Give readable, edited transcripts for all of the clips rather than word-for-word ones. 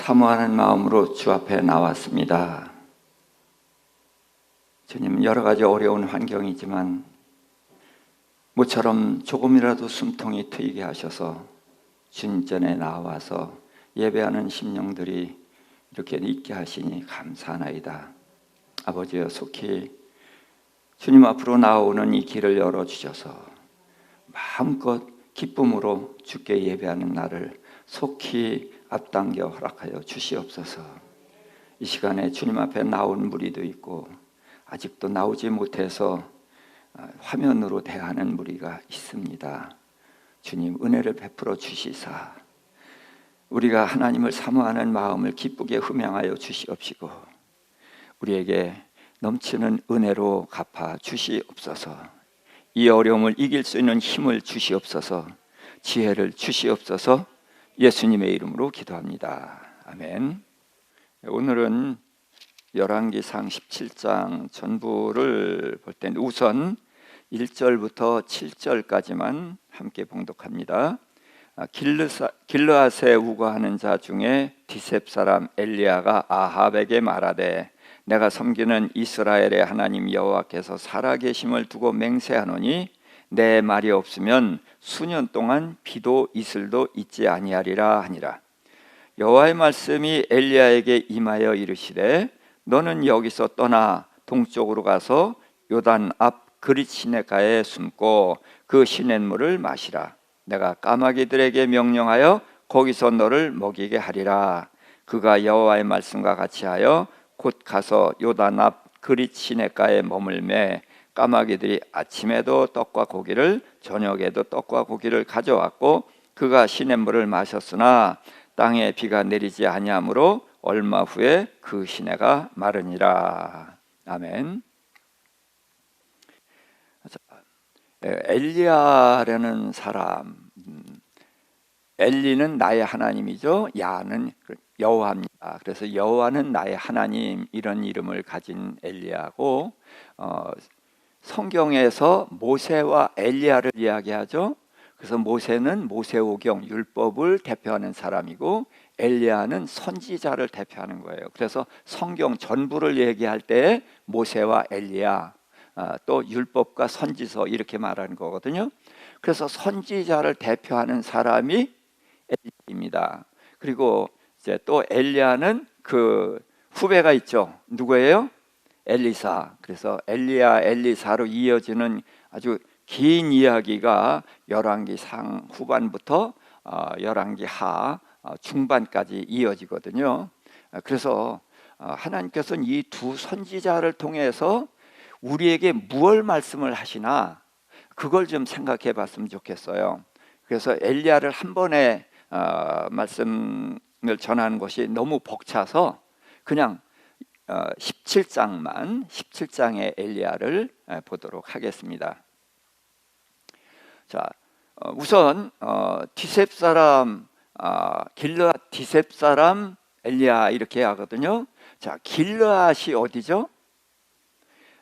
사모하는 마음으로 주 앞에 나왔습니다. 주님, 여러 가지 어려운 환경이지만 모처럼 조금이라도 숨통이 트이게 하셔서 주님 전에 나와서 예배하는 심령들이 이렇게 있게 하시니 감사하나이다. 아버지여, 속히 주님 앞으로 나오는 이 길을 열어주셔서 마음껏 기쁨으로 주께 예배하는 나를 속히 앞당겨 허락하여 주시옵소서. 이 시간에 주님 앞에 나온 무리도 있고 아직도 나오지 못해서 화면으로 대하는 무리가 있습니다. 주님, 은혜를 베풀어 주시사 우리가 하나님을 사모하는 마음을 기쁘게 흠양하여 주시옵시고 우리에게 넘치는 은혜로 갚아 주시옵소서. 이 어려움을 이길 수 있는 힘을 주시옵소서. 지혜를 주시옵소서. 예수님의 이름으로 기도합니다. 아멘. 오늘은 열왕기상 17장 전부를 볼 텐데 우선 1절부터 7절까지만 함께 봉독합니다. 길르앗에 우거하는 자 중에 디셉 사람 엘리야가 아합에게 말하되 내가 섬기는 이스라엘의 하나님 여호와께서 살아계심을 두고 맹세하노니 내 말이 없으면 수년 동안 비도 이슬도 있지 아니하리라 하니라. 여호와의 말씀이 엘리야에게 임하여 이르시되 너는 여기서 떠나 동쪽으로 가서 요단 앞 그릿 시냇가에 숨고 그 시냇물을 마시라. 내가 까마귀들에게 명령하여 거기서 너를 먹이게 하리라. 그가 여호와의 말씀과 같이 하여 곧 가서 요단 앞 그릿 시냇가에 머물매 까마귀들이 아침에도 떡과 고기를 저녁에도 떡과 고기를 가져왔고 그가 시냇물을 마셨으나 땅에 비가 내리지 아니하므로 얼마 후에 그 시내가 마르니라. 아멘. 엘리야라는 사람, 엘리는 나의 하나님이죠. 야는 여호와입니다. 그래서 여호와는 나의 하나님, 이런 이름을 가진 엘리야고 성경에서 모세와 엘리야를 이야기하죠. 그래서 모세는 모세오경 율법을 대표하는 사람이고 엘리야는 선지자를 대표하는 거예요. 그래서 성경 전부를 얘기할 때 모세와 엘리야, 또 율법과 선지서 이렇게 말하는 거거든요. 그래서 선지자를 대표하는 사람이 엘리야입니다. 그리고 이제 또 엘리야는 그 후배가 있죠. 누구예요? 엘리사. 그래서 엘리야, 엘리사로 이어지는 아주 긴 이야기가 열왕기상 후반부터 열왕기하 중반까지 이어지거든요. 그래서 하나님께서는 이 두 선지자를 통해서 우리에게 무엇을 말씀을 하시나 그걸 좀 생각해 봤으면 좋겠어요. 그래서 엘리야를 한 번에 말씀을 전하는 것이 너무 벅차서 그냥 17장의 엘리야를 보도록 하겠습니다. 자, 우선 디셉 사람 길르앗 디셉 사람 엘리야 이렇게 하거든요. 자, 길르앗이 어디죠?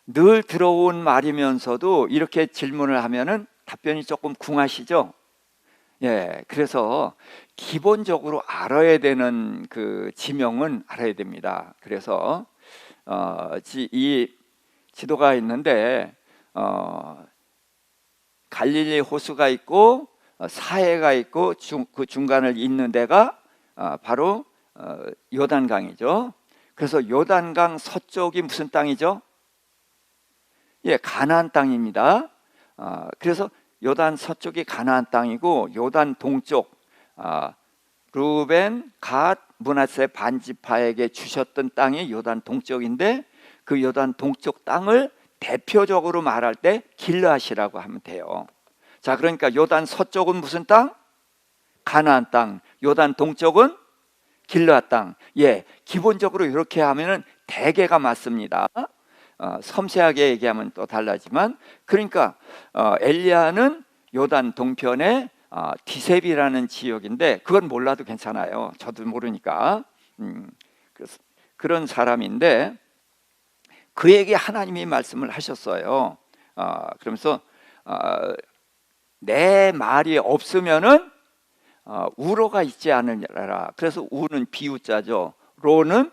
늘 들어온 말이면서도 이렇게 질문을 하면은 답변이 조금 궁하시죠? 예, 그래서 기본적으로 알아야 되는 그 지명은 알아야 됩니다. 그래서 이 지도가 있는데 갈릴리 호수가 있고 사해가 있고 그 중간을 잇는 데가 바로 요단강이죠. 그래서 요단강 서쪽이 무슨 땅이죠? 예, 가나안 땅입니다. 그래서 요단 서쪽이 가나안 땅이고 요단 동쪽 루벤, 갓, 므낫세 반지파에게 주셨던 땅이 요단 동쪽인데 그 요단 동쪽 땅을 대표적으로 말할 때 길르앗이라고 하면 돼요. 자, 그러니까 요단 서쪽은 무슨 땅? 가나안 땅. 요단 동쪽은 길르앗 땅. 예, 기본적으로 이렇게 하면은 대개가 맞습니다. 섬세하게 얘기하면 또 달라지만 그러니까 엘리야는 요단 동편에 디셉이라는 지역인데 그건 몰라도 괜찮아요. 저도 모르니까. 그래서 그런 사람인데 그에게 하나님이 말씀을 하셨어요. 그러면서 내 말이 없으면은 우로가 있지 않으라. 그래서 우는 비우자죠. 로는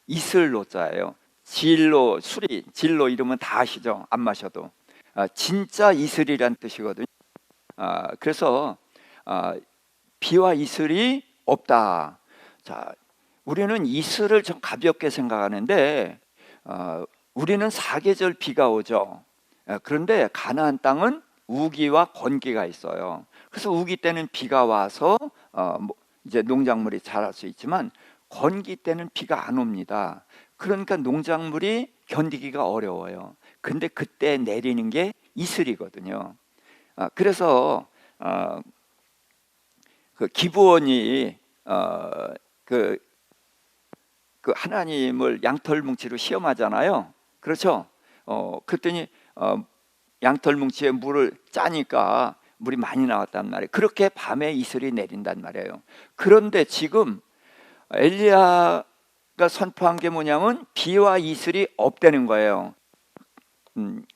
이슬로자예요. 진로, 술이 진로 이름은 다 아시죠? 안 마셔도 진짜 이슬이란 뜻이거든요. 그래서 비와 이슬이 없다. 자, 우리는 이슬을 좀 가볍게 생각하는데 우리는 사계절 비가 오죠. 그런데 가나안 땅은 우기와 건기가 있어요. 그래서 우기 때는 비가 와서 이제 농작물이 자랄 수 있지만 건기 때는 비가 안 옵니다. 그러니까 농작물이 견디기가 어려워요. 근데 그때 내리는 게 이슬이거든요. 그래서 그 기브온이 그 하나님을 양털뭉치로 시험하잖아요. 그렇죠? 그랬더니 양털뭉치에 물을 짜니까 물이 많이 나왔단 말이에요. 그렇게 밤에 이슬이 내린단 말이에요. 그런데 지금 엘리야가 선포한 게 뭐냐면 비와 이슬이 없다는 거예요.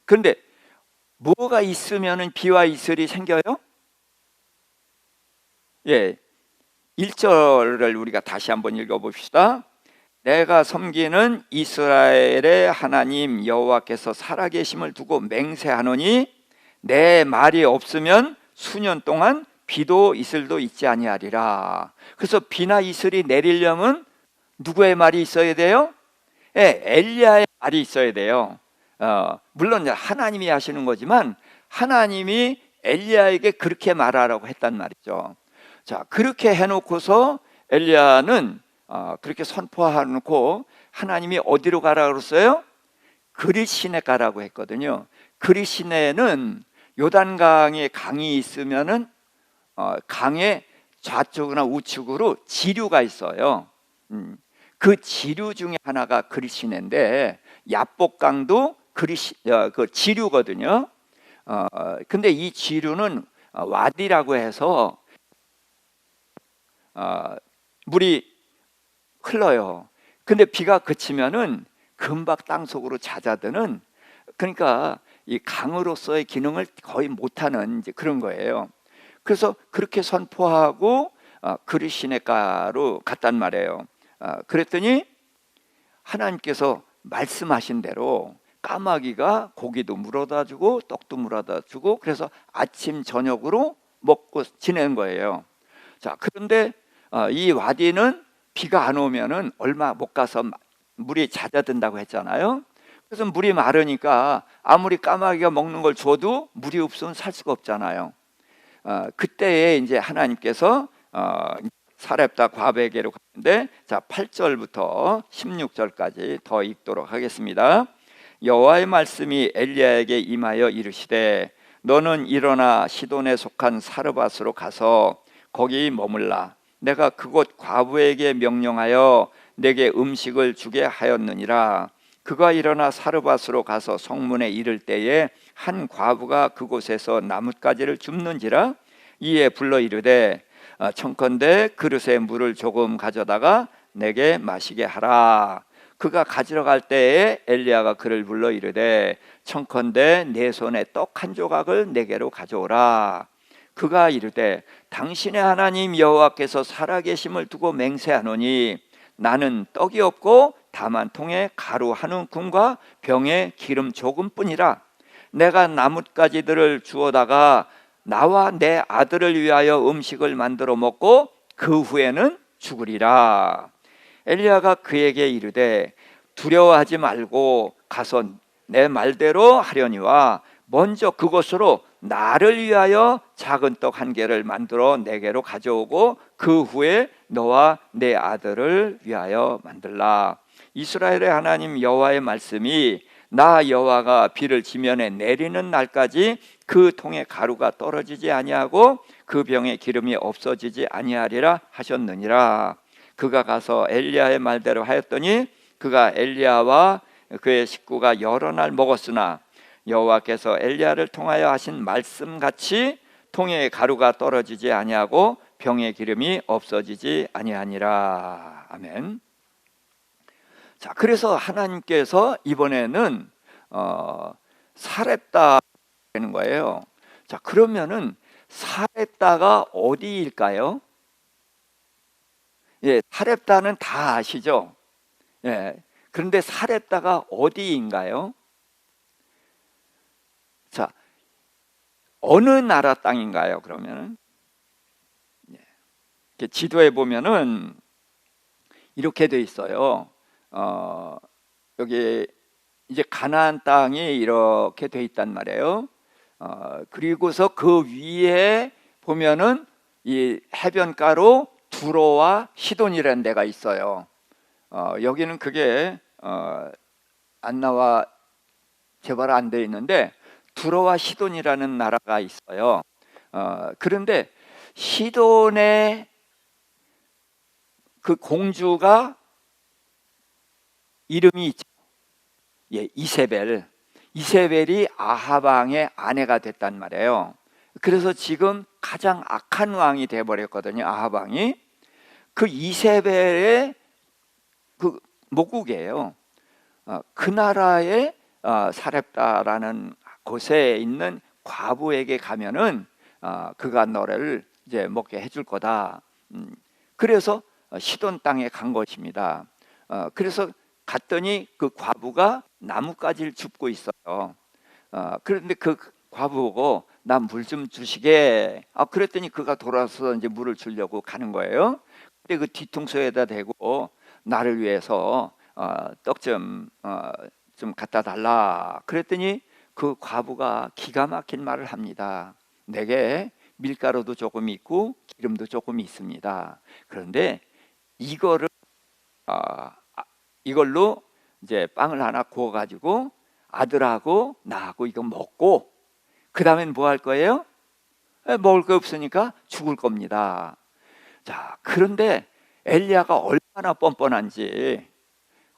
그런데 뭐가 있으면은 비와 이슬이 생겨요? 예, 1절을 우리가 다시 한번 읽어봅시다. 내가 섬기는 이스라엘의 하나님 여호와께서 살아계심을 두고 맹세하노니 내 말이 없으면 수년 동안 비도 이슬도 있지 아니하리라. 그래서 비나 이슬이 내리려면 누구의 말이 있어야 돼요? 예, 엘리야의 말이 있어야 돼요. 물론 하나님이 하시는 거지만 하나님이 엘리야에게 그렇게 말하라고 했단 말이죠. 자, 그렇게 해놓고서 엘리야는 그렇게 선포해놓고 하나님이 어디로 가라고 그랬어요? 그리시내 가라고 했거든요. 그리시내는 요단강에 강이 있으면은 강의 좌측이나 우측으로 지류가 있어요. 그 지류 중에 하나가 그리시내인데 야복강도 그 지류거든요. 근데 이 지류는 와디라고 해서 물이 흘러요. 근데 비가 그치면은 금방 땅속으로 잦아드는, 그러니까 이 강으로서의 기능을 거의 못하는 이제 그런 거예요. 그래서 그렇게 선포하고 그리시네가로 갔단 말이에요. 그랬더니 하나님께서 말씀하신 대로 까마귀가 고기도 물어다 주고 떡도 물어다 주고 그래서 아침 저녁으로 먹고 지낸 거예요. 자, 그런데 이 와디는 비가 안 오면은 얼마 못 가서 물이 잦아든다고 했잖아요. 그래서 물이 마르니까 아무리 까마귀가 먹는 걸 줘도 물이 없으면 살 수가 없잖아요. 그때에 이제 하나님께서 사렙다 과부에게로 가는데, 자 8절부터 16절까지 더 읽도록 하겠습니다. 여호와의 말씀이 엘리야에게 임하여 이르시되 너는 일어나 시돈에 속한 사르밧으로 가서 거기 머물라. 내가 그곳 과부에게 명령하여 내게 음식을 주게 하였느니라. 그가 일어나 사르밧으로 가서 성문에 이를 때에 한 과부가 그곳에서 나뭇가지를 줍는지라. 이에 불러 이르되 청컨대 그릇에 물을 조금 가져다가 내게 마시게 하라. 그가 가지러 갈 때에 엘리야가 그를 불러 이르되 청컨대 내 손에 떡 한 조각을 내게로 가져오라. 그가 이르되 당신의 하나님 여호와께서 살아계심을 두고 맹세하노니 나는 떡이 없고 다만 통에 가루 한 움큼과 병에 기름 조금뿐이라. 내가 나뭇가지들을 주워다가 나와 내 아들을 위하여 음식을 만들어 먹고 그 후에는 죽으리라. 엘리야가 그에게 이르되 두려워하지 말고 가서 내 말대로 하려니와 먼저 그곳으로 나를 위하여 작은 떡 한 개를 만들어 내게로 가져오고 그 후에 너와 내 아들을 위하여 만들라. 이스라엘의 하나님 여호와의 말씀이 나 여호와가 비를 지면에 내리는 날까지 그 통에 가루가 떨어지지 아니하고 그 병에 기름이 없어지지 아니하리라 하셨느니라. 그가 가서 엘리야의 말대로 하였더니 그가 엘리야와 그의 식구가 여러 날 먹었으나 여호와께서 엘리야를 통하여 하신 말씀같이 통에 가루가 떨어지지 아니하고 병의 기름이 없어지지 아니하니라. 아멘. 자, 그래서 하나님께서 이번에는 사렙다 되는 거예요. 자, 그러면은 사렙다가 어디일까요? 예, 사렙다는 다 아시죠? 예. 그런데 사렙다가 어디인가요? 자, 어느 나라 땅인가요? 그러면은 지도에 보면은 이렇게 돼 있어요. 여기 이제 가나안 땅이 이렇게 돼 있단 말이에요. 그리고서 그 위에 보면은 이 해변가로 두로와 시돈이라는 데가 있어요. 여기는 그게 안 나와 개발 안 돼 있는데 두로와 시돈이라는 나라가 있어요. 그런데 시돈의 그 공주가 이름이 있죠. 예, 이세벨. 이세벨이 아합 왕의 아내가 됐단 말이에요. 그래서 지금 가장 악한 왕이 돼 버렸거든요. 아합 왕이. 그 이세벨의 그 목국이에요. 그 나라의 사렙다라는 곳에 있는 과부에게 가면은 그가 너를 이제 먹게 해줄 거다. 그래서 시돈 땅에 간 것입니다. 그래서 갔더니 그 과부가 나뭇가지를 줍고 있어요. 그런데 그 과부고 나 물 좀 주시게. 그랬더니 그가 돌아서 이제 물을 주려고 가는 거예요. 근데 그 뒤통수에다 대고 나를 위해서 떡 좀 갖다 달라. 그랬더니 그 과부가 기가 막힌 말을 합니다. 내게 밀가루도 조금 있고 기름도 조금 있습니다. 그런데 이걸로 이제 빵을 하나 구워 가지고 아들하고 나하고 이거 먹고 그 다음엔 뭐 할 거예요? 먹을 거 없으니까 죽을 겁니다. 자, 그런데 엘리야가 얼마나 뻔뻔한지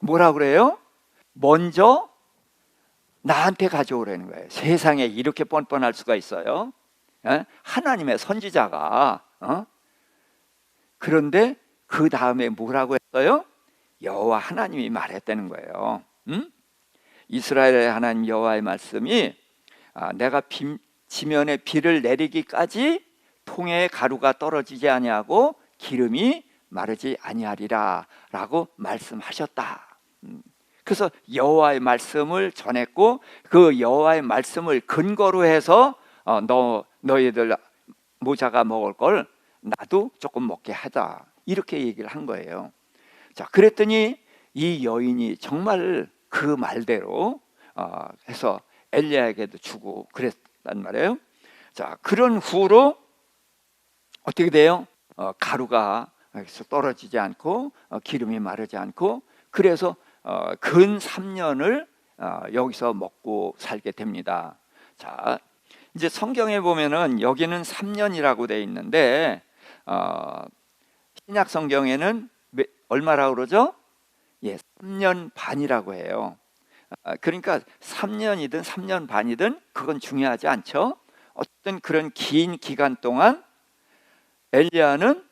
뭐라 그래요? 먼저 나한테 가져오라는 거예요. 세상에 이렇게 뻔뻔할 수가 있어요? 하나님의 선지자가. 그런데 그 다음에 뭐라고 했어요? 여호와 하나님이 말했다는 거예요. 이스라엘의 하나님 여호와의 말씀이 내가 지면에 비를 내리기까지 통에 가루가 떨어지지 아니하고 기름이 마르지 아니하리라 라고 말씀하셨다. 그래서 여호와의 말씀을 전했고 그 여호와의 말씀을 근거로 해서 너희들 모자가 먹을 걸 나도 조금 먹게 하자, 이렇게 얘기를 한 거예요. 자, 그랬더니 이 여인이 정말 그 말대로 해서 엘리야에게도 주고 그랬단 말이에요. 자, 그런 후로 어떻게 돼요? 가루가 떨어지지 않고 기름이 마르지 않고, 그래서 근 3년을 여기서 먹고 살게 됩니다. 자, 이제 성경에 보면은 여기는 3년이라고 돼 있는데 신약 성경에는 얼마라고 그러죠? 예, 3년 반이라고 해요. 그러니까 3년이든 3년 반이든 그건 중요하지 않죠. 어떤 그런 긴 기간 동안 엘리야는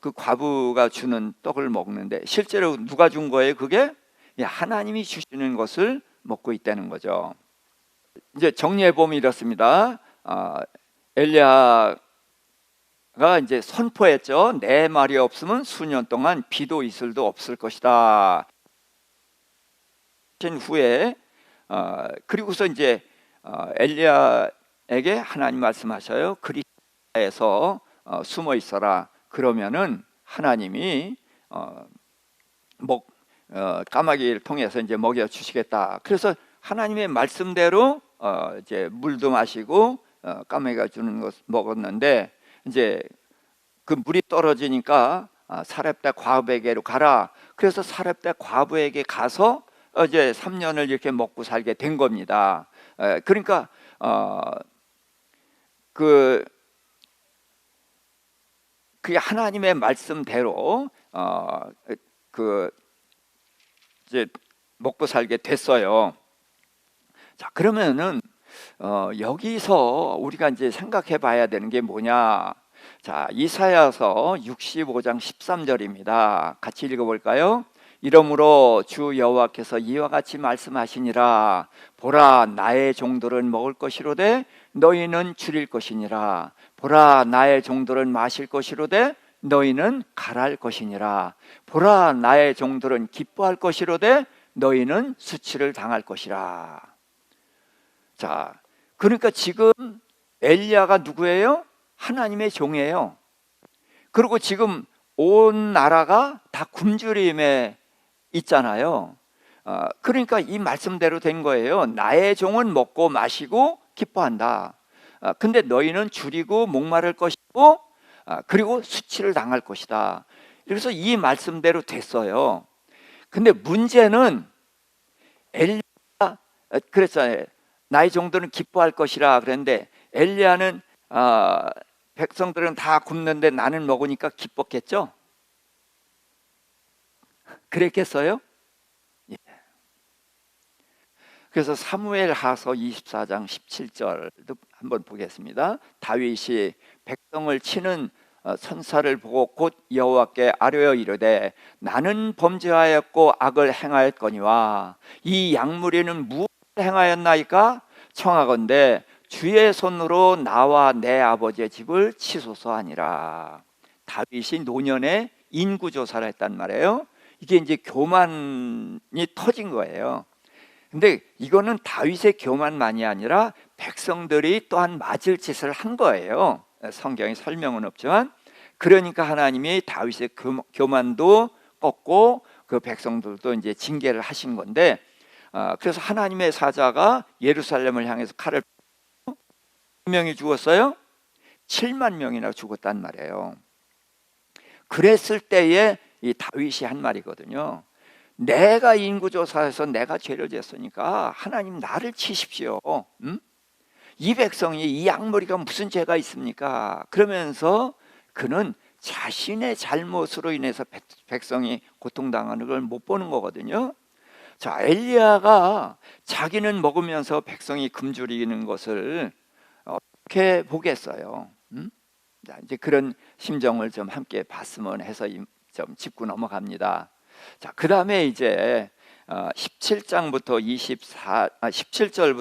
그 과부가 주는 떡을 먹는데 실제로 누가 준 거예요? 그게 하나님이 주시는 것을 먹고 있다는 거죠. 이제 정리해 보면 이렇습니다. 엘리야가 이제 선포했죠. 내 말이 없으면 수년 동안 비도 이슬도 없을 것이다. 후에 그리고서 이제 엘리야에게 하나님 말씀하셔요. 그리스도에서 숨어 있어라. 그러면은 하나님이 까마귀를 통해서 이제 먹여 주시겠다. 그래서 하나님의 말씀대로 이제 물도 마시고 까마귀가 주는 것 먹었는데 이제 그 물이 떨어지니까 사렙다 과부에게로 가라. 그래서 사렙다 과부에게 가서 이제 3년을 이렇게 먹고 살게 된 겁니다. 그러니까 그게 하나님의 말씀대로 이제 먹고 살게 됐어요. 자, 그러면은 여기서 우리가 이제 생각해 봐야 되는 게 뭐냐? 자, 이사야서 65장 13절입니다. 같이 읽어볼까요? 이러므로 주 여호와께서 이와 같이 말씀하시니라. 보라, 나의 종들은 먹을 것이로되 너희는 줄일 것이니라. 보라, 나의 종들은 마실 것이로되 너희는 갈할 것이니라. 보라, 나의 종들은 기뻐할 것이로되 너희는 수치를 당할 것이라. 자, 그러니까 지금 엘리야가 누구예요? 하나님의 종이에요. 그리고 지금 온 나라가 다 굶주림에 있잖아요. 그러니까 이 말씀대로 된 거예요. 나의 종은 먹고 마시고 기뻐한다. 근데 너희는 줄이고 목마를 것이고 그리고 수치를 당할 것이다. 그래서 이 말씀대로 됐어요. 근데 문제는 엘리야가 그랬잖아요. 나의 종들은 기뻐할 것이라 그랬는데 엘리야는 백성들은 다 굶는데 나는 먹으니까 기뻤겠죠? 그랬겠어요? 예. 그래서 사무엘하서 24장 17절도 한번 보겠습니다. 다윗이 백성을 치는 선사를 보고 곧 여호와께 아뢰어 이르되 나는 범죄하였고 악을 행하였거니와 이 양무리는 무엇을 행하였나이까? 청하건대 주의 손으로 나와 내 아버지의 집을 치소서 하니라. 다윗이 노년에 인구조사를 했단 말이에요. 이게 이제 교만이 터진 거예요. 근데 이거는 다윗의 교만만이 아니라 백성들이 또한 맞을 짓을 한 거예요. 성경에 설명은 없지만, 그러니까 하나님이 다윗의 교만도 꺾고 그 백성들도 이제 징계를 하신 건데, 그래서 하나님의 사자가 예루살렘을 향해서 칼을 몇 명이 죽었어요? 7만 명이나 죽었단 말이에요. 그랬을 때에 이 다윗이 한 말이거든요. 내가 인구조사해서 내가 죄를 졌으니까 하나님 나를 치십시오. 이 백성이 이 양머리가 무슨 죄가 있습니까? 그러면서 그는 자신의 잘못으로 인해서 백성이 고통당하는 걸 못 보는 거거든요. 자, 엘리야가 자기는 먹으면서 백성이 굶주리는 것을 어떻게 보겠어요? 자, 이제 그런 심정을 좀 함께 봤으면 해서 좀 짚고 넘어갑니다. 자, 그 다음에 이제 17절부터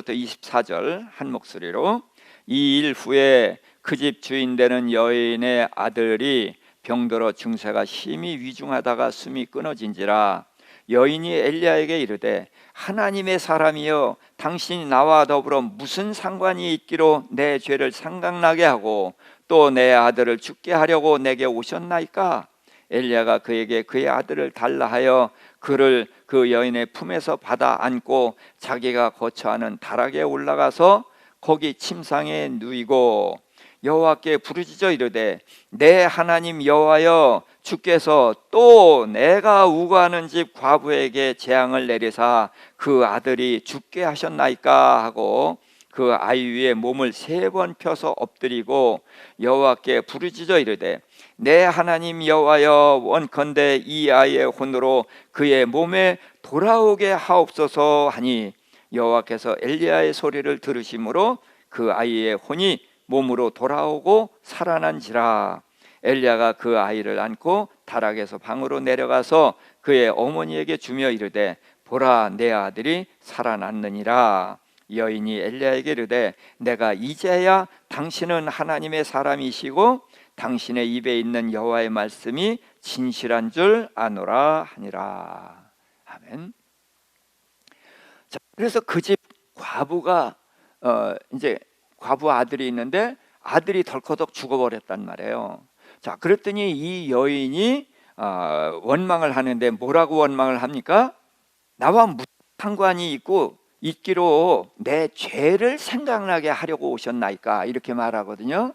24절 한 목소리로 이 일 후에 그 집 주인 되는 여인의 아들이 병들어 증세가 심히 위중하다가 숨이 끊어진지라. 여인이 엘리야에게 이르되 하나님의 사람이여 당신이 나와 더불어 무슨 상관이 있기로 내 죄를 생각나게 하고 또 내 아들을 죽게 하려고 내게 오셨나이까? 엘리야가 그에게 그의 아들을 달라 하여 그를 그 여인의 품에서 받아 안고 자기가 거처하는 다락에 올라가서 거기 침상에 누이고 여호와께 부르짖어 이르되 내 하나님 여호와여 주께서 또 내가 우거하는 집 과부에게 재앙을 내리사 그 아들이 죽게 하셨나이까 하고 그 아이 위에 몸을 3번 펴서 엎드리고 여호와께 부르짖어 이르되 내 하나님 여호와여 원컨대 이 아이의 혼으로 그의 몸에 돌아오게 하옵소서 하니 여호와께서 엘리야의 소리를 들으심으로 그 아이의 혼이 몸으로 돌아오고 살아난지라. 엘리야가 그 아이를 안고 다락에서 방으로 내려가서 그의 어머니에게 주며 이르되 보라 내 아들이 살아났느니라. 여인이 엘리야에게 이르되 내가 이제야 당신은 하나님의 사람이시고 당신의 입에 있는 여호와의 말씀이 진실한 줄 아노라 하니라. 아멘. 자, 그래서 그 집 과부가 이제 과부 아들이 있는데 아들이 덜커덕 죽어버렸단 말이에요. 자, 그랬더니 이 여인이 원망을 하는데 뭐라고 원망을 합니까? 나와 무슨 상관이 있기로 내 죄를 생각나게 하려고 오셨나이까? 이렇게 말하거든요.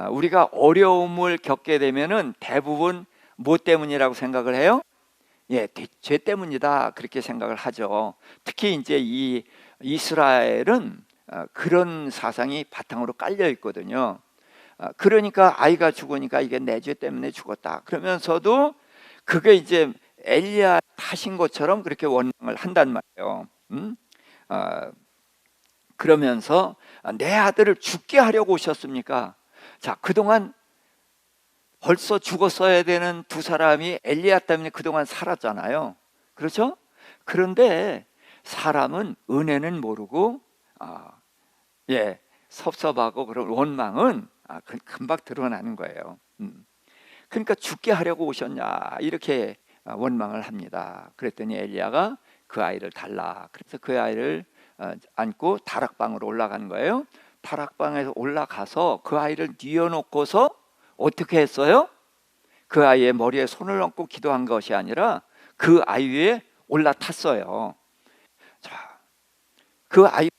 우리가 어려움을 겪게 되면은 대부분 뭐 때문이라고 생각을 해요? 예, 죄 때문이다 그렇게 생각을 하죠. 특히 이제 이 이스라엘은 그런 사상이 바탕으로 깔려 있거든요. 그러니까 아이가 죽으니까 이게 내 죄 때문에 죽었다 그러면서도 그게 이제 엘리야 하신 것처럼 그렇게 원망을 한단 말이에요. 그러면서 내 아들을 죽게 하려고 오셨습니까? 자, 그동안 벌써 죽었어야 되는 두 사람이 엘리야 때문에 그동안 살았잖아요. 그렇죠? 그런데 사람은 은혜는 모르고 섭섭하고 그런 원망은 금방 드러나는 거예요. 그러니까 죽게 하려고 오셨냐 이렇게 원망을 합니다. 그랬더니 엘리야가 그 아이를 달라. 그래서 그 아이를 안고 다락방으로 올라간 거예요. 다락방에서 올라가서 그 아이를 뉘어놓고서 어떻게 했어요? 그 아이의 머리에 손을 얹고 기도한 것이 아니라 그 아이 위에 올라탔어요. 자, 그 아이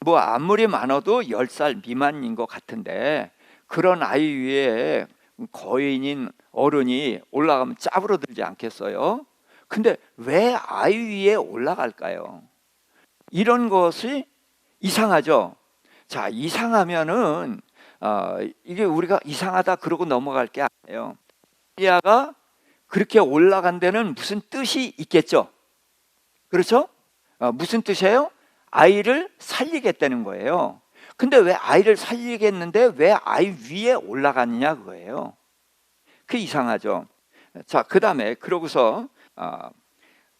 뭐 아무리 많아도 10살 미만인 것 같은데 그런 아이 위에 거인인 어른이 올라가면 짜부러들지 않겠어요? 근데 왜 아이 위에 올라갈까요? 이런 것이 이상하죠. 자, 이상하면은 이게 우리가 이상하다 그러고 넘어갈 게 아니에요. 엘리야가 그렇게 올라간 데는 무슨 뜻이 있겠죠? 그렇죠? 무슨 뜻이에요? 아이를 살리겠다는 거예요. 근데 왜 아이를 살리겠는데 왜 아이 위에 올라갔느냐 그거예요. 그게 이상하죠. 자, 그 다음에 그러고서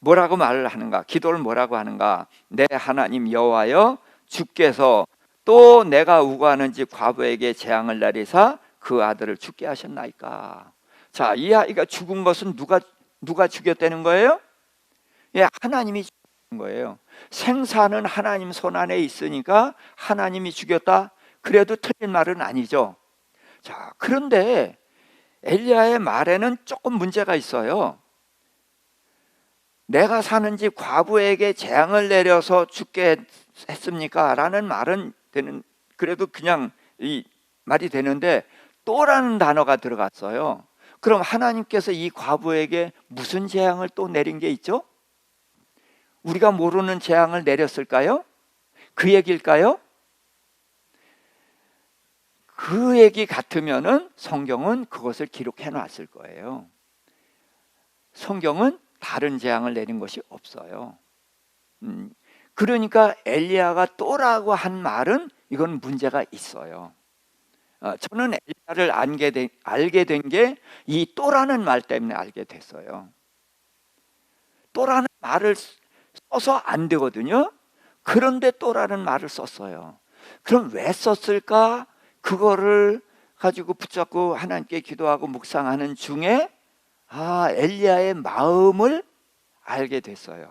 뭐라고 말을 하는가? 기도를 뭐라고 하는가? 내 하나님 여호와여, 주께서 또 내가 우고하는지 과부에게 재앙을 내리사 그 아들을 죽게 하셨나이까? 자, 이 아이가 죽은 것은 누가 죽였다는 거예요? 예, 하나님이 죽인 거예요. 생사는 하나님 손 안에 있으니까 하나님이 죽였다. 그래도 틀린 말은 아니죠. 자, 그런데 엘리야의 말에는 조금 문제가 있어요. 내가 사는 집 과부에게 재앙을 내려서 죽게 했습니까? 라는 말은 그래도 그냥 이 말이 되는데 또라는 단어가 들어갔어요. 그럼 하나님께서 이 과부에게 무슨 재앙을 또 내린 게 있죠? 우리가 모르는 재앙을 내렸을까요? 그 얘기일까요? 그 얘기 같으면은 성경은 그것을 기록해 놨을 거예요. 성경은 다른 재앙을 내린 것이 없어요. 그러니까 엘리야가 또라고 한 말은 이건 문제가 있어요. 저는 엘리야를 알게 된 게 이 또라는 말 때문에 알게 됐어요. 또라는 말을 써서 안 되거든요. 그런데 또라는 말을 썼어요. 그럼 왜 썼을까? 그거를 가지고 붙잡고 하나님께 기도하고 묵상하는 중에 엘리야의 마음을 알게 됐어요.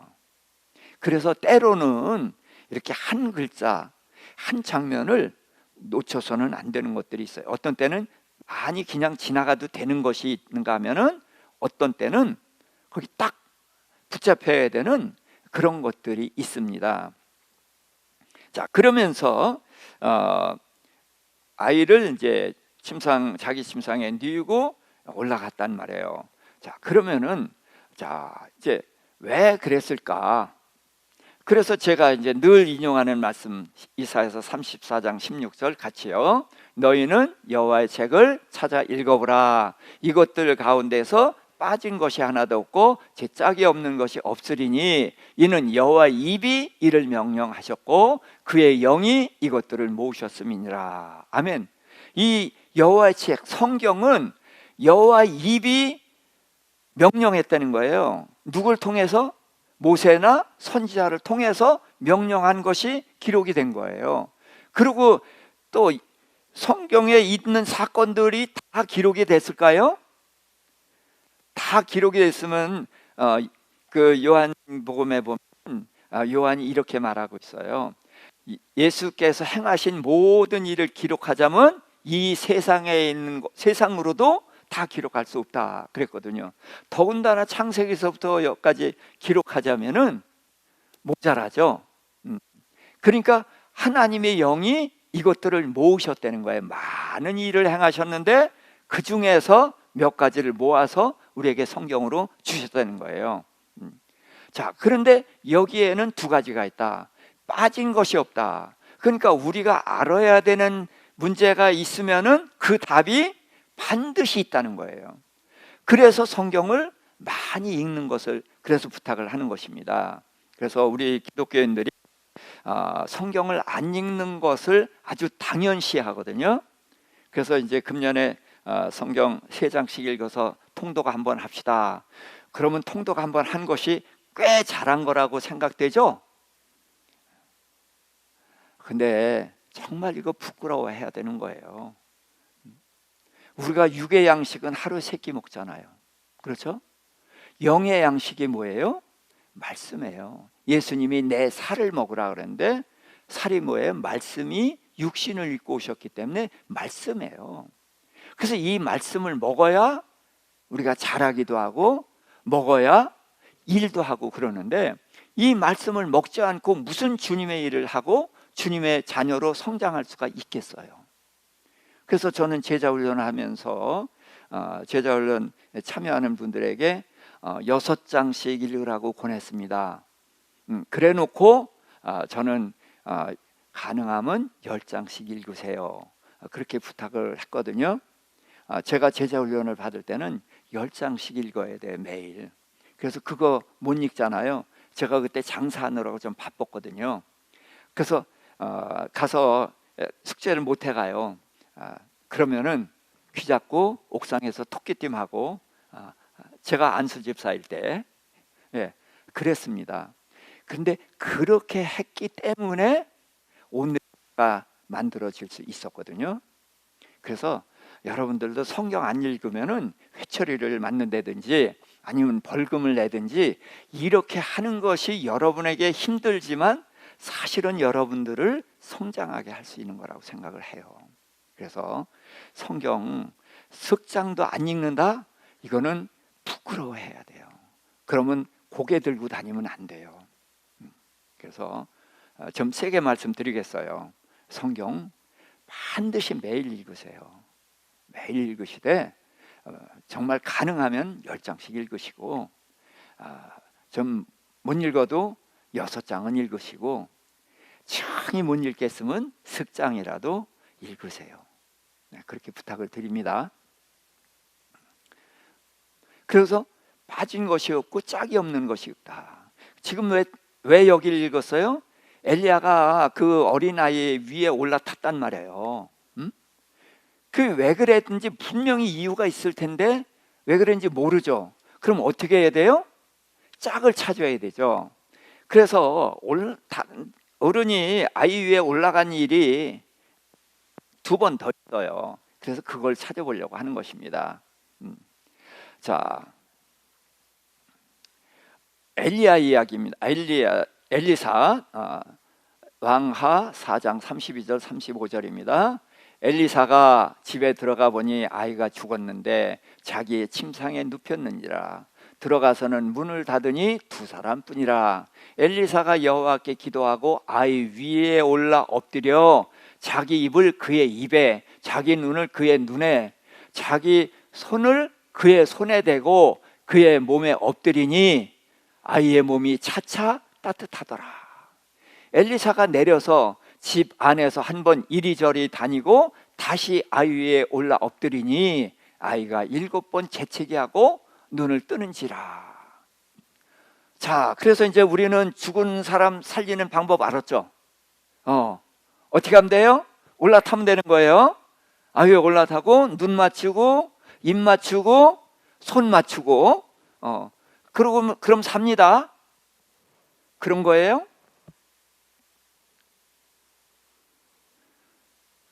그래서 때로는 이렇게 한 글자, 한 장면을 놓쳐서는 안 되는 것들이 있어요. 어떤 때는 많이 그냥 지나가도 되는 것이 있는가 하면은 어떤 때는 거기 딱 붙잡혀야 되는 그런 것들이 있습니다. 자, 그러면서 아이를 이제 자기 침상에 뉘고 올라갔단 말이에요. 자, 그러면은 이제 왜 그랬을까? 그래서 제가 이제 늘 인용하는 말씀 이사야서 34장 16절 같이요. 너희는 여호와의 책을 찾아 읽어보라. 이것들 가운데서 빠진 것이 하나도 없고 제 짝이 없는 것이 없으리니 이는 여호와의 입이 이를 명령하셨고 그의 영이 이것들을 모으셨음이니라. 아멘. 이 여호와의 책 성경은 여호와의 입이 명령했다는 거예요. 누굴 통해서? 모세나 선지자를 통해서 명령한 것이 기록이 된 거예요. 그리고 또 성경에 있는 사건들이 다 기록이 됐을까요? 다 기록이 됐으면 그 요한복음에 보면 요한이 이렇게 말하고 있어요. 예수께서 행하신 모든 일을 기록하자면 이 세상에 있는 세상으로도 다 기록할 수 없다 그랬거든요. 더군다나 창세기서부터 여기까지 기록하자면은 모자라죠. 그러니까 하나님의 영이 이것들을 모으셨다는 거예요. 많은 일을 행하셨는데 그 중에서 몇 가지를 모아서 우리에게 성경으로 주셨다는 거예요. 자, 그런데 여기에는 두 가지가 있다. 빠진 것이 없다. 그러니까 우리가 알아야 되는 문제가 있으면은 그 답이 반드시 있다는 거예요. 그래서 성경을 많이 읽는 것을 그래서 부탁을 하는 것입니다. 그래서 우리 기독교인들이 성경을 안 읽는 것을 아주 당연시 하거든요. 그래서 이제 금년에 성경 3장씩 읽어서 통독 한번 합시다. 그러면 통독 한번 한 것이 꽤 잘한 거라고 생각되죠? 근데 정말 이거 부끄러워해야 되는 거예요. 우리가 육의 양식은 하루 3끼 먹잖아요. 그렇죠? 영의 양식이 뭐예요? 말씀이에요. 예수님이 내 살을 먹으라 그랬는데 살이 뭐예요? 말씀이 육신을 입고 오셨기 때문에 말씀이에요. 그래서 이 말씀을 먹어야 우리가 잘하기도 하고 먹어야 일도 하고 그러는데, 이 말씀을 먹지 않고 무슨 주님의 일을 하고 주님의 자녀로 성장할 수가 있겠어요? 그래서 저는 제자훈련을 하면서 제자훈련 참여하는 분들에게 6장씩 읽으라고 권했습니다. 그래 놓고 저는 가능하면 10장씩 읽으세요, 그렇게 부탁을 했거든요. 제가 제자훈련을 받을 때는 10장씩 읽어야 돼요, 매일. 그래서 그거 못 읽잖아요. 제가 그때 장사하느라고 좀 바빴거든요. 그래서 가서 숙제를 못 해가요. 그러면은 귀 잡고 옥상에서 토끼띠하고 제가 안수집사일 때 그랬습니다. 근데 그렇게 했기 때문에 오늘가 만들어질 수 있었거든요. 그래서 여러분들도 성경 안 읽으면은 회초리를 맞는다든지 아니면 벌금을 내든지 이렇게 하는 것이 여러분에게 힘들지만 사실은 여러분들을 성장하게 할 수 있는 거라고 생각을 해요. 그래서 성경 석장도 안 읽는다? 이거는 부끄러워해야 돼요. 그러면 고개 들고 다니면 안 돼요. 그래서 좀 세게 말씀드리겠어요. 성경 반드시 매일 읽으세요. 매일 읽으시되 정말 가능하면 10장씩 읽으시고 좀 못 읽어도 6장은 읽으시고 정이 못 읽겠으면 10장이라도 읽으세요. 그렇게 부탁을 드립니다. 그래서 빠진 것이 없고 짝이 없는 것이 없다. 지금 왜 여기를 읽었어요? 엘리야가 그 어린아이 위에 올라탔단 말이에요. 그 왜 그랬는지 분명히 이유가 있을 텐데 왜 그랬는지 모르죠. 그럼 어떻게 해야 돼요? 짝을 찾아야 되죠. 그래서 어른이 아이 위에 올라간 일이 2번 더 있어요. 그래서 그걸 찾아보려고 하는 것입니다. 자, 엘리야 이야기입니다. 엘리사 왕하 4장 32절 35절입니다. 엘리사가 집에 들어가 보니 아이가 죽었는데 자기의 침상에 눕혔는지라. 들어가서는 문을 닫으니 2사람뿐이라. 엘리사가 여호와께 기도하고 아이 위에 올라 엎드려 자기 입을 그의 입에, 자기 눈을 그의 눈에, 자기 손을 그의 손에 대고 그의 몸에 엎드리니 아이의 몸이 차차 따뜻하더라. 엘리사가 내려서 집 안에서 한번 이리저리 다니고 다시 아이 위에 올라 엎드리니 아이가 7번 재채기하고 눈을 뜨는지라. 자, 그래서 이제 우리는 죽은 사람 살리는 방법 알았죠? 어떻게 하면 돼요? 올라타면 되는 거예요. 아이 위에 올라타고 눈 맞추고 입 맞추고 손 맞추고 그럼 삽니다. 그런 거예요?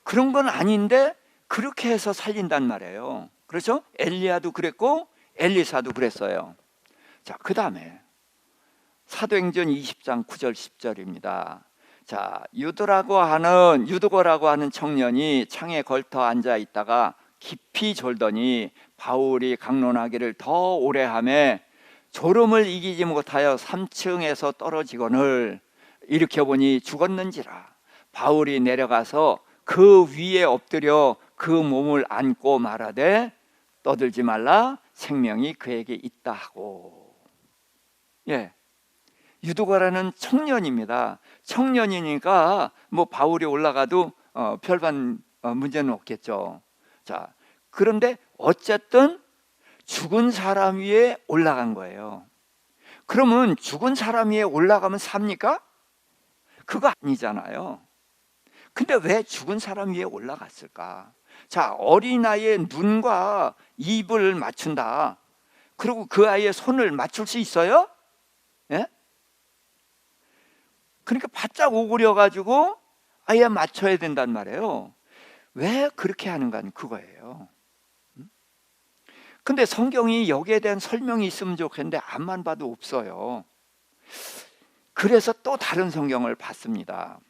그런 건 아닌데 그렇게 해서 살린단 말이에요. 그렇죠? 엘리야도 그랬고 엘리사도 그랬어요. 자, 그 다음에 사도행전 20장 9절 10절입니다. 자, 유도거라고 하는 청년이 창에 걸터 앉아 있다가 깊이 졸더니 바울이 강론하기를 더 오래 하매 졸음을 이기지 못하여 3층에서 떨어지거늘 일으켜보니 죽었는지라. 바울이 내려가서 그 위에 엎드려 그 몸을 안고 말하되 떠들지 말라, 생명이 그에게 있다 하고. 유도거라는 청년입니다. 청년이니까 뭐 바울이 올라가도 별반 문제는 없겠죠. 자, 그런데 어쨌든 죽은 사람 위에 올라간 거예요. 그러면 죽은 사람 위에 올라가면 삽니까? 그거 아니잖아요. 근데 왜 죽은 사람 위에 올라갔을까? 자, 어린아이의 눈과 입을 맞춘다. 그리고 그 아이의 손을 맞출 수 있어요? 예? 그러니까 바짝 오그려 가지고 아예 맞춰야 된단 말이에요. 왜 그렇게 하는가 그거예요. 근데 성경이 여기에 대한 설명이 있으면 좋겠는데 앞만 봐도 없어요. 그래서 또 다른 성경을 봤습니다.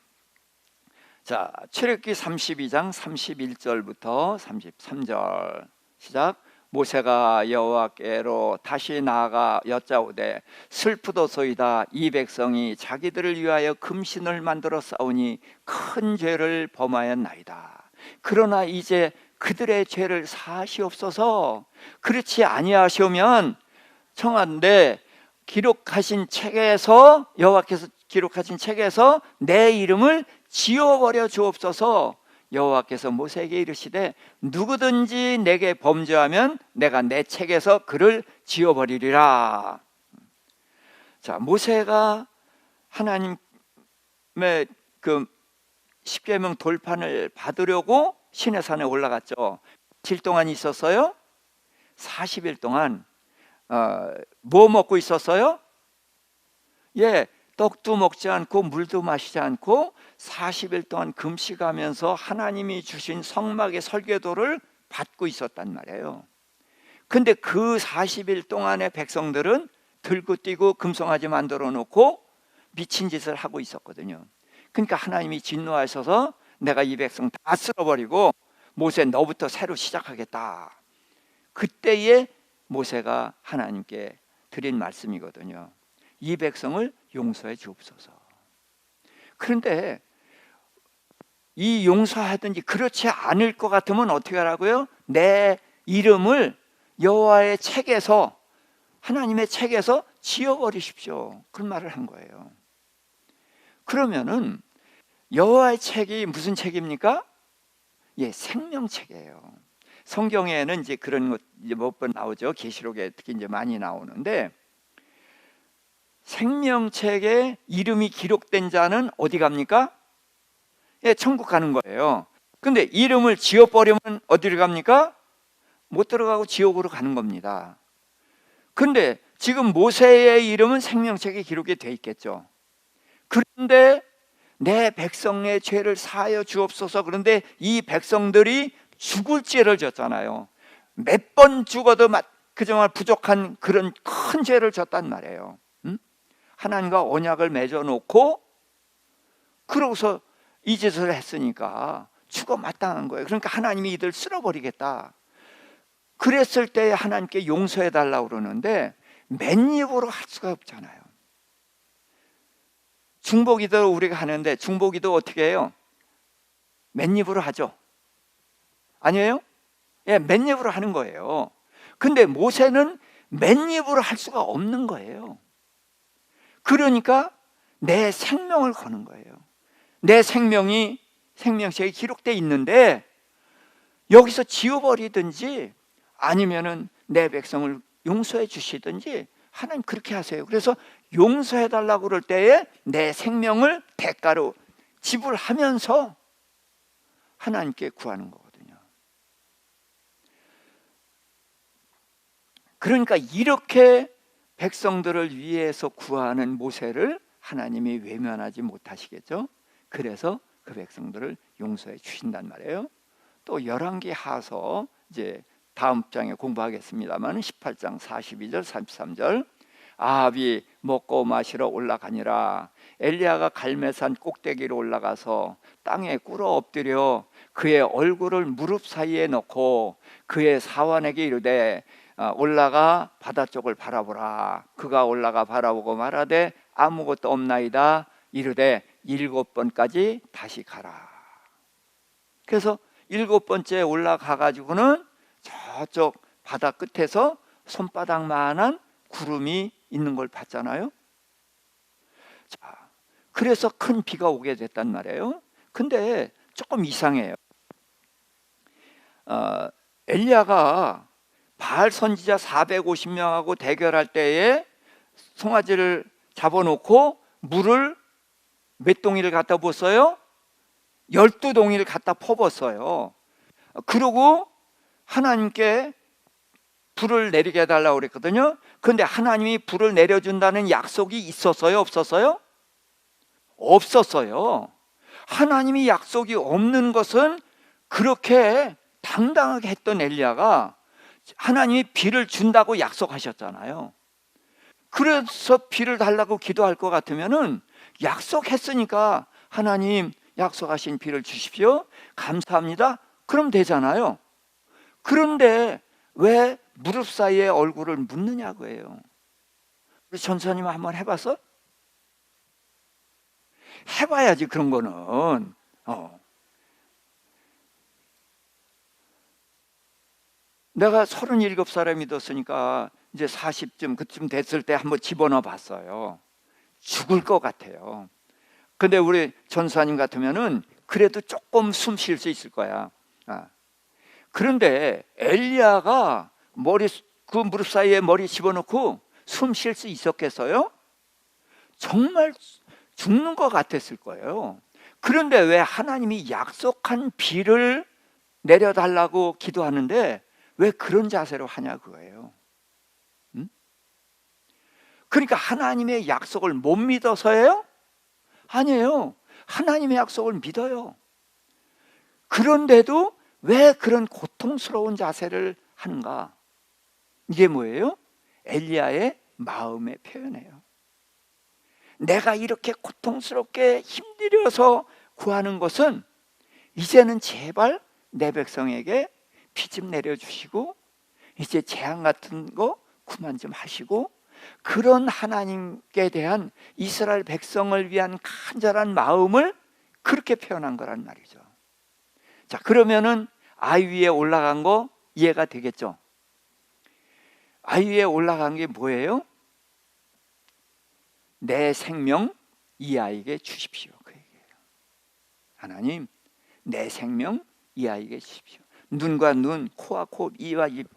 자, 출애굽기 32장 31절부터 33절 시작. 모세가 여호와께로 다시 나아가 여짜오되 슬프도소이다. 이 백성이 자기들을 위하여 금신을 만들어 싸우니 큰 죄를 범하였나이다. 그러나 이제 그들의 죄를 사하시옵소서. 그렇지 아니하시오면 청하건대 기록하신 책에서, 여호와께서 기록하신 책에서 내 이름을 지워버려 주옵소서. 여호와께서 모세에게 이르시되 누구든지 내게 범죄하면 내가 내 책에서 그를 지워버리리라. 자, 모세가 하나님의 그 십계명 돌판을 받으려고 시내산에 올라갔죠. 7일 동안 있었어요. 40일 동안 뭐 먹고 있었어요? 예, 떡도 먹지 않고 물도 마시지 않고 40일 동안 금식하면서 하나님이 주신 성막의 설계도를 받고 있었단 말이에요. 근데 그 40일 동안의 백성들은 들고 뛰고 금송아지 만들어 놓고 미친 짓을 하고 있었거든요. 그러니까 하나님이 진노하셔서 내가 이 백성 다 쓸어버리고 모세 너부터 새로 시작하겠다. 그때에 모세가 하나님께 드린 말씀이거든요. 이 백성을 용서해 주옵소서. 그런데 이 용서하든지 그렇지 않을 것 같으면 어떻게 하라고요? 내 이름을 여호와의 책에서, 하나님의 책에서 지워버리십시오. 그런 말을 한 거예요. 그러면은 여호와의 책이 무슨 책입니까? 예, 생명책이에요. 성경에는 이제 그런 것 몇 번 나오죠. 계시록에 특히 이제 많이 나오는데, 생명책에 이름이 기록된 자는 어디 갑니까? 예, 천국 가는 거예요. 근데 이름을 지워버리면 어디로 갑니까? 못 들어가고 지옥으로 가는 겁니다. 근데 지금 모세의 이름은 생명책에 기록이 돼 있겠죠. 그런데 내 백성의 죄를 사하여 주옵소서. 그런데 이 백성들이 죽을 죄를 졌잖아요. 몇 번 죽어도 그정말 부족한 그런 큰 죄를 졌단 말이에요. 하나님과 언약을 맺어놓고 그러고서 이 짓을 했으니까 죽어 마땅한 거예요. 그러니까 하나님이 이들 쓸어버리겠다. 그랬을 때 하나님께 용서해 달라고 그러는데 맨입으로 할 수가 없잖아요. 중보기도 우리가 하는데 중보기도 어떻게 해요? 맨입으로 하죠. 아니에요? 예, 맨입으로 하는 거예요. 근데 모세는 맨입으로 할 수가 없는 거예요. 그러니까 내 생명을 거는 거예요. 내 생명이 생명책에 기록되어 있는데 여기서 지워버리든지 아니면은 내 백성을 용서해 주시든지 하나님 그렇게 하세요. 그래서 용서해 달라고 그럴 때에 내 생명을 대가로 지불하면서 하나님께 구하는 거거든요. 그러니까 이렇게 백성들을 위해서 구하는 모세를 하나님이 외면하지 못하시겠죠. 그래서 그 백성들을 용서해 주신단 말이에요. 또 열왕기하서 이제 다음 장에 공부하겠습니다만 18장 42절 33절 아합이 먹고 마시러 올라가니라. 엘리야가 갈멜산 꼭대기로 올라가서 땅에 꿇어 엎드려 그의 얼굴을 무릎 사이에 넣고 그의 사환에게 이르되 올라가 바다 쪽을 바라보라. 그가 올라가 바라보고 말하되 아무것도 없나이다. 이르되 7번까지 다시 가라. 그래서 7번째 올라가 가지고는 저쪽 바다 끝에서 손바닥만한 구름이 있는 걸 봤잖아요. 자, 그래서 큰 비가 오게 됐단 말이에요. 근데 조금 이상해요. 엘리야가 바알 선지자 450명하고 대결할 때에 송아지를 잡아놓고 물을 몇 동이를 갖다 부었어요? 12동이를 갖다 퍼붓어요. 그러고 하나님께 불을 내리게 해달라고 그랬거든요. 그런데 하나님이 불을 내려준다는 약속이 있었어요? 없었어요? 없었어요. 하나님이 약속이 없는 것은 그렇게 당당하게 했던 엘리야가 하나님이 비를 준다고 약속하셨잖아요. 그래서 비를 달라고 기도할 것 같으면은 약속했으니까 하나님 약속하신 비를 주십시오. 감사합니다. 그럼 되잖아요. 그런데 왜 무릎 사이에 얼굴을 묻느냐고요. 우리 전사님 한번 해봤어? 해봐야지 그런 거는. 내가 37살에 믿었으니까 이제 40쯤 그쯤 됐을 때 한번 집어넣어 봤어요. 죽을 것 같아요. 근데 우리 전사님 같으면은 그래도 조금 숨 쉴 수 있을 거야. 그런데 엘리야가 그 무릎 사이에 머리 집어넣고 숨 쉴 수 있었겠어요? 정말 죽는 것 같았을 거예요. 그런데 왜 하나님이 약속한 비를 내려달라고 기도하는데 왜 그런 자세로 하냐 그거예요. 그러니까 하나님의 약속을 못 믿어서예요? 아니에요. 하나님의 약속을 믿어요. 그런데도 왜 그런 고통스러운 자세를 하는가? 이게 뭐예요? 엘리야의 마음의 표현이에요. 내가 이렇게 고통스럽게 힘들여서 구하는 것은 이제는 제발 내 백성에게 비 좀 내려주시고 이제 재앙 같은 거 그만 좀 하시고, 그런 하나님께 대한 이스라엘 백성을 위한 간절한 마음을 그렇게 표현한 거란 말이죠. 자, 그러면은 아이 위에 올라간 거 이해가 되겠죠? 아이 위에 올라간 게 뭐예요? 내 생명 이 아이에게 주십시오. 그 얘기예요. 하나님, 내 생명 이 아이에게 주십시오. 눈과 눈, 코와 코, 이와 입,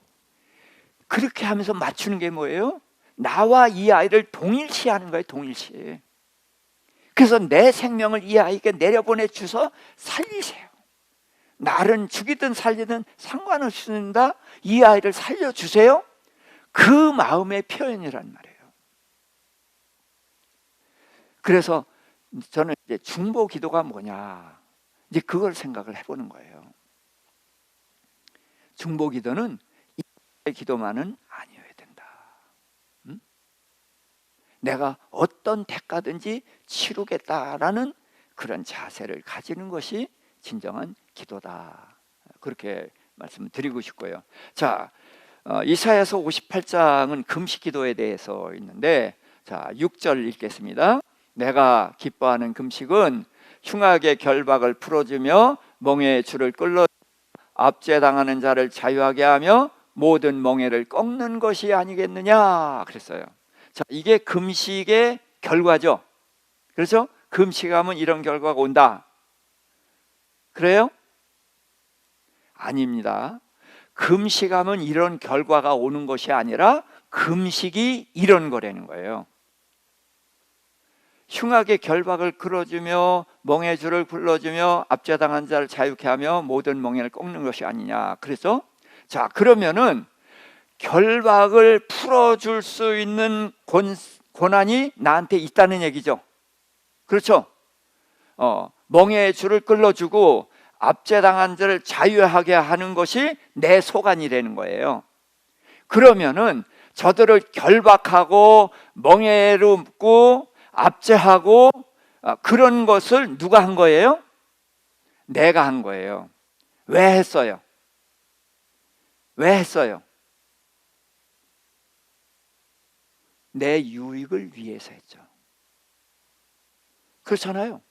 그렇게 하면서 맞추는 게 뭐예요? 나와 이 아이를 동일시하는 거예요. 동일시. 그래서 내 생명을 이 아이에게 내려보내 주서 살리세요. 나를 죽이든 살리든 상관없습니다. 이 아이를 살려주세요. 그 마음의 표현이란 말이에요. 그래서 저는 이제 중보 기도가 뭐냐, 이제 그걸 생각을 해보는 거예요. 중보 기도는 이 기도만은 아니어야 된다. 내가 어떤 대가든지 치르겠다라는 그런 자세를 가지는 것이 진정한 기도다. 그렇게 말씀드리고 싶고요. 자, 이사야서 58장은 금식 기도에 대해서 있는데, 자, 6절 읽겠습니다. 내가 기뻐하는 금식은 흉악의 결박을 풀어주며 멍에의 줄을 끌어 압제당하는 자를 자유하게 하며 모든 멍에를 꺾는 것이 아니겠느냐 그랬어요. 자, 이게 금식의 결과죠. 그렇죠? 금식하면 이런 결과가 온다. 그래요? 아닙니다. 금식하면 이런 결과가 오는 것이 아니라 금식이 이런 거라는 거예요. 흉악의 결박을 끌어주며 멍에 줄을 굴러주며 압제당한 자를 자유케 하며 모든 멍에를 꺾는 것이 아니냐. 그래서 자, 그러면은 결박을 풀어줄 수 있는 권한이 나한테 있다는 얘기죠. 그렇죠? 멍에 줄을 끌어주고 압제당한 자를 자유하게 하는 것이 내 소관이라는 거예요. 그러면은 저들을 결박하고 멍에로 묶고 압제하고 그런 것을 누가 한 거예요? 내가 한 거예요. 왜 했어요? 왜 했어요? 내 유익을 위해서 했죠. 그렇잖아요.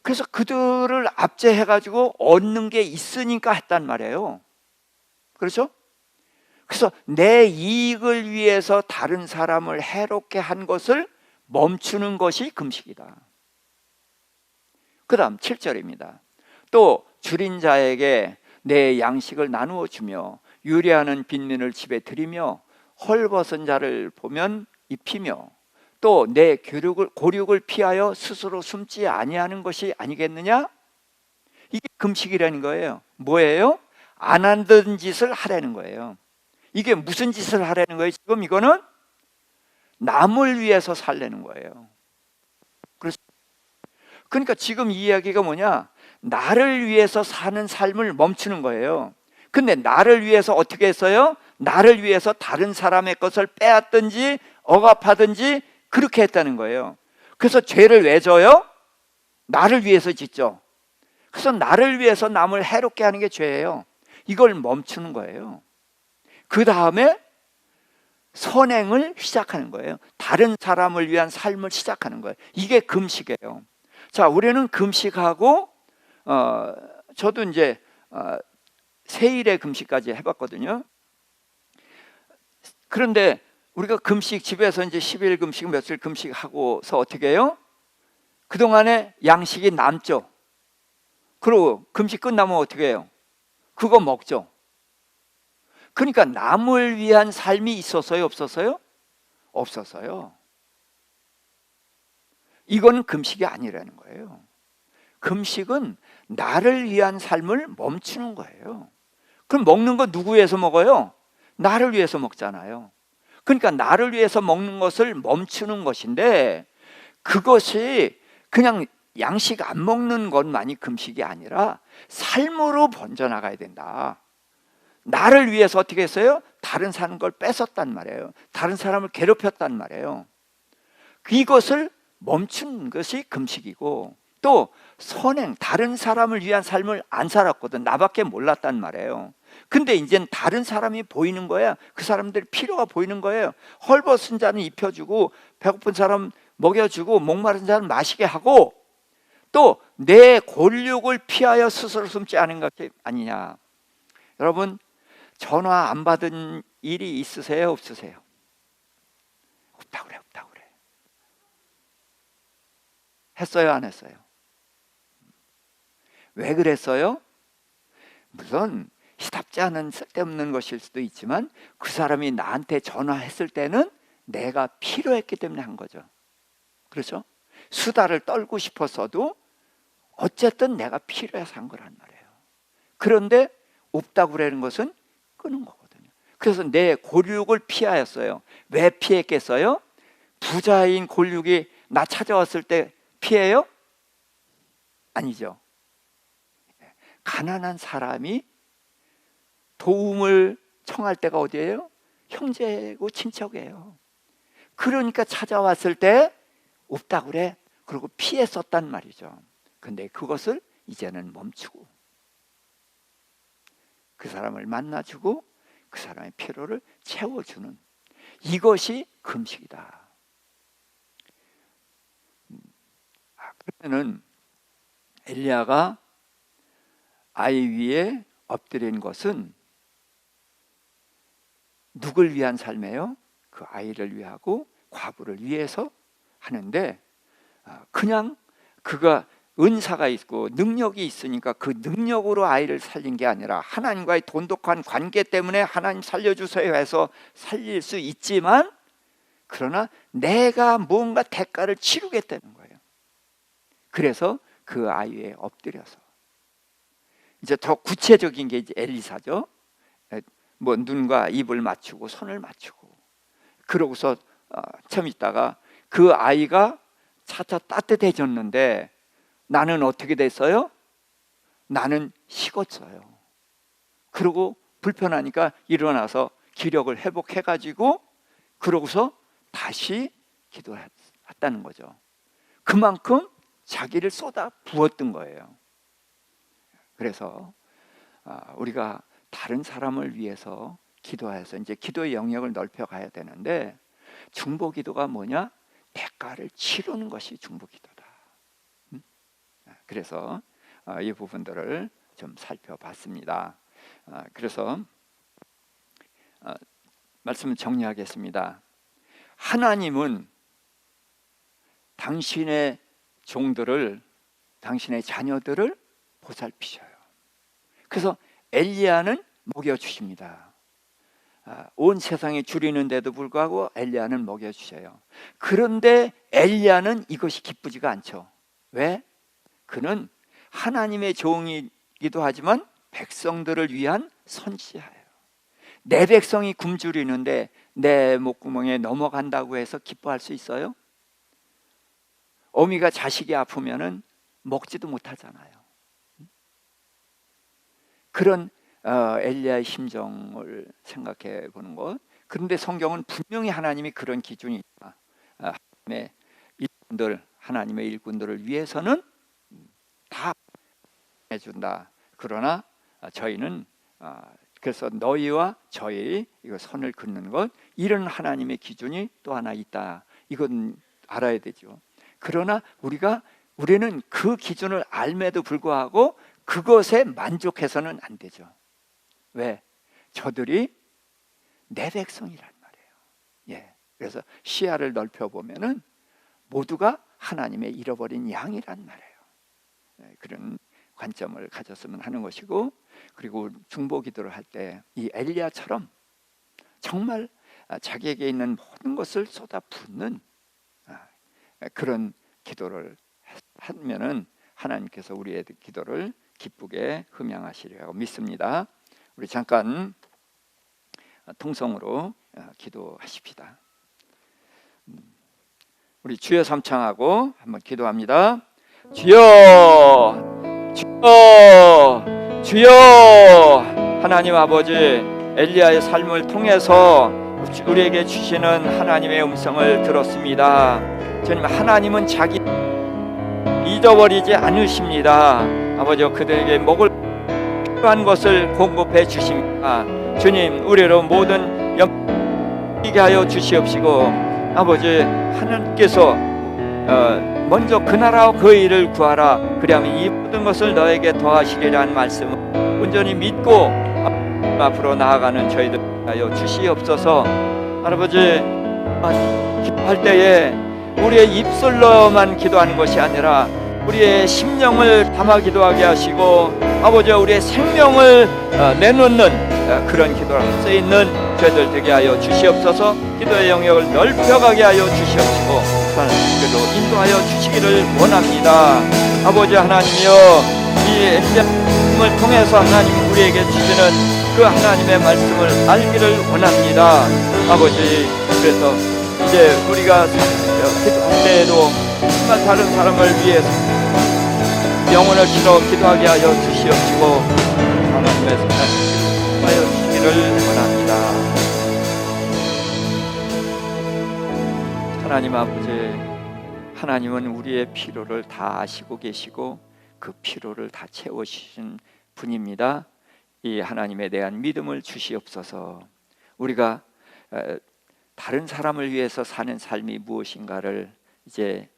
그래서 그들을 압제해가지고 얻는 게 있으니까 했단 말이에요. 그렇죠? 그래서 내 이익을 위해서 다른 사람을 해롭게 한 것을 멈추는 것이 금식이다. 그 다음 7절입니다. 또 줄인 자에게 내 양식을 나누어 주며 유리하는 빈민을 집에 들이며 헐벗은 자를 보면 입히며 또 내 고륙을 피하여 스스로 숨지 아니하는 것이 아니겠느냐? 이게 금식이라는 거예요. 뭐예요? 안 하던 짓을 하라는 거예요. 이게 무슨 짓을 하라는 거예요? 지금 이거는 남을 위해서 살려는 거예요. 그러니까 지금 이 이야기가 뭐냐? 나를 위해서 사는 삶을 멈추는 거예요. 근데 나를 위해서 어떻게 했어요? 나를 위해서 다른 사람의 것을 빼앗든지 억압하든지 그렇게 했다는 거예요. 그래서 죄를 왜 져요? 나를 위해서 짓죠. 그래서 나를 위해서 남을 해롭게 하는 게 죄예요. 이걸 멈추는 거예요. 그 다음에 선행을 시작하는 거예요. 다른 사람을 위한 삶을 시작하는 거예요. 이게 금식이에요. 자, 우리는 금식하고 저도 이제 세일의 금식까지 해봤거든요. 그런데 우리가 금식 집에서 이제 10일 금식 며칠 금식하고서 어떻게 해요? 그동안에 양식이 남죠. 그리고 금식 끝나면 어떻게 해요? 그거 먹죠. 그러니까 남을 위한 삶이 있었어요? 없었어요? 없었어요. 이건 금식이 아니라는 거예요. 금식은 나를 위한 삶을 멈추는 거예요. 그럼 먹는 거 누구 위해서 먹어요? 나를 위해서 먹잖아요. 그러니까 나를 위해서 먹는 것을 멈추는 것인데, 그것이 그냥 양식 안 먹는 것만이 금식이 아니라 삶으로 번져나가야 된다. 나를 위해서 어떻게 했어요? 다른 사는 걸 뺏었단 말이에요. 다른 사람을 괴롭혔단 말이에요. 이것을 멈춘 것이 금식이고, 또 선행, 다른 사람을 위한 삶을 안 살았거든. 나밖에 몰랐단 말이에요. 근데 이제는 다른 사람이 보이는 거야. 그 사람들이 필요가 보이는 거예요. 헐벗은 자는 입혀주고, 배고픈 사람 먹여주고, 목마른 자는 마시게 하고, 또 내 곤욕을 피하여 스스로 숨지 않은 것이 아니냐. 여러분, 전화 안 받은 일이 있으세요? 없으세요? 없다고 그래, 없다고 그래. 했어요, 안 했어요? 왜 그랬어요? 물론 시답지 않은 쓸데없는 것일 수도 있지만, 그 사람이 나한테 전화했을 때는 내가 필요했기 때문에 한 거죠. 그렇죠? 수다를 떨고 싶었어도 어쨌든 내가 필요해서 한 거란 말이에요. 그런데 없다고 그러는 것은 끄는 거거든요. 그래서 내 곤욕을 피하였어요. 왜 피했겠어요? 부자인 곤욕이 나 찾아왔을 때 피해요? 아니죠. 가난한 사람이 도움을 청할 때가 어디예요? 형제고 친척이에요. 그러니까 찾아왔을 때 없다고 그래. 그리고 피했었단 말이죠. 근데 그것을 이제는 멈추고 그 사람을 만나주고 그 사람의 필요를 채워주는, 이것이 금식이다. 그러면은 엘리야가 아이 위에 엎드린 것은 누굴 위한 삶이에요? 그 아이를 위하고 과부를 위해서 하는데, 그냥 그가 은사가 있고 능력이 있으니까 그 능력으로 아이를 살린 게 아니라 하나님과의 돈독한 관계 때문에 하나님 살려주세요 해서 살릴 수 있지만, 그러나 내가 뭔가 대가를 치르겠다는 거예요. 그래서 그 아이에 엎드려서, 이제 더 구체적인 게 이제 엘리사죠. 뭐 눈과 입을 맞추고 손을 맞추고, 그러고서 좀 있다가 그 아이가 차차 따뜻해졌는데 나는 어떻게 됐어요? 나는 식었어요. 그러고 불편하니까 일어나서 기력을 회복해가지고 그러고서 다시 기도했다는 거죠. 그만큼 자기를 쏟아 부었던 거예요. 그래서 우리가 다른 사람을 위해서 기도해서 이제 기도의 영역을 넓혀가야 되는데, 중보기도가 뭐냐? 대가를 치르는 것이 중보기도다. 그래서 이 부분들을 좀 살펴봤습니다. 그래서 말씀을 정리하겠습니다. 하나님은 당신의 종들을, 당신의 자녀들을 보살피셔요. 그래서 엘리야는 먹여주십니다. 온 세상에 줄이는데도 불구하고 엘리야는 먹여주셔요. 그런데 엘리야는 이것이 기쁘지가 않죠. 왜? 그는 하나님의 종이기도 하지만 백성들을 위한 선지자예요. 내 백성이 굶주리는데 내 목구멍에 넘어간다고 해서 기뻐할 수 있어요? 어미가 자식이 아프면은 먹지도 못하잖아요. 그런 엘리야의 심정을 생각해 보는 것. 그런데 성경은 분명히 하나님이 그런 기준이 있다. 하나님의 일꾼들을 위해서는 다 해준다. 그러나 저희는 그래서 너희와 저희 이거 선을 긋는 것, 이런 하나님의 기준이 또 하나 있다. 이건 알아야 되죠. 그러나 우리는 그 기준을 알매도 불구하고 그것에 만족해서는 안 되죠. 왜? 저들이 내 백성이란 말이에요. 예. 그래서 시야를 넓혀 보면은 모두가 하나님의 잃어버린 양이란 말이에요. 예. 그런 관점을 가졌으면 하는 것이고, 그리고 중보 기도를 할 때 이 엘리야처럼 정말 자기에게 있는 모든 것을 쏟아붓는 그런 기도를 하면은 하나님께서 우리의 기도를 기쁘게 흠양하시리라고 믿습니다. 우리 잠깐 통성으로 기도하십시다. 우리 주여 삼창하고 한번 기도합니다. 주여, 주여, 주여. 하나님 아버지, 엘리야의 삶을 통해서 우리에게 주시는 하나님의 음성을 들었습니다. 주님, 하나님은 자기 잊어버리지 않으십니다. 아버지, 그들에게 먹을 필요한 것을 공급해 주십니다. 주님, 우리로 모든 염려게 하여 주시옵시고, 아버지, 하나님께서 먼저 그 나라와 그 일을 구하라, 그리하면 이 모든 것을 너에게 더하시리라는 말씀을 온전히 믿고 앞으로 나아가는 저희들 하여 주시옵소서. 아버지, 기도할 때에 우리의 입술로만 기도하는 것이 아니라 우리의 심령을 담아 기도하게 하시고, 아버지, 우리의 생명을 내놓는 그런 기도를 할 수 있는 저희들 되게 하여 주시옵소서. 기도의 영역을 넓혀가게 하여 주시옵시고 그리고 인도하여 주시기를 원합니다. 아버지 하나님이여, 이 엘리야를 통해서 하나님 우리에게 주시는 그 하나님의 말씀을 알기를 원합니다. 아버지, 그래서 이제 우리가 기도할 때에도 정말 다른 사람을 위해서 영혼을 실어 기도하게 하여 주시옵시고 하나님의 선하시기를 하여 주시기를 원합니다. 하나님 아버지, 하나님은 우리의 필요를 다 아시고 계시고 그 필요를 다 채워주신 분입니다. 이 하나님에 대한 믿음을 주시옵소서. 우리가 다른 사람을 위해서 사는 삶이 무엇인가를 이제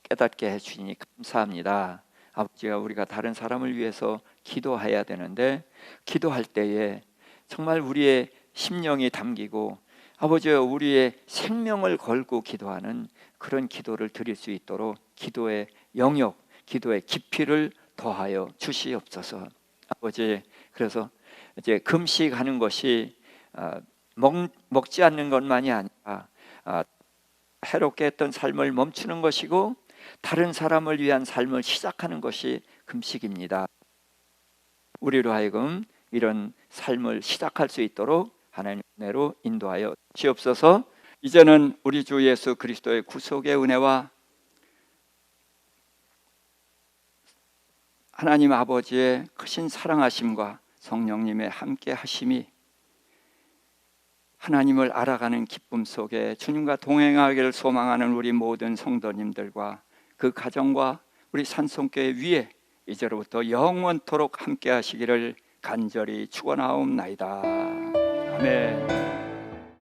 깨닫게 해주시니 감사합니다. 아버지가 우리가 다른 사람을 위해서 기도해야 되는데, 기도할 때에 정말 우리의 심령이 담기고 아버지, 우리의 생명을 걸고 기도하는 그런 기도를 드릴 수 있도록 기도의 영역, 기도의 깊이를 더하여 주시옵소서. 아버지, 그래서 이제 금식하는 것이 먹지 않는 것만이 아니라 해롭게 했던 삶을 멈추는 것이고 다른 사람을 위한 삶을 시작하는 것이 금식입니다. 우리로 하여금 이런 삶을 시작할 수 있도록 하나님 은혜로 인도하여 주옵소서. 이제는 우리 주 예수 그리스도의 구속의 은혜와 하나님 아버지의 크신 사랑하심과 성령님의 함께 하심이 하나님을 알아가는 기쁨 속에 주님과 동행하기를 소망하는 우리 모든 성도님들과 그 가정과 우리 산성교회 위에 이제로부터 영원토록 함께 하시기를 간절히 축원하옵나이다. 아멘.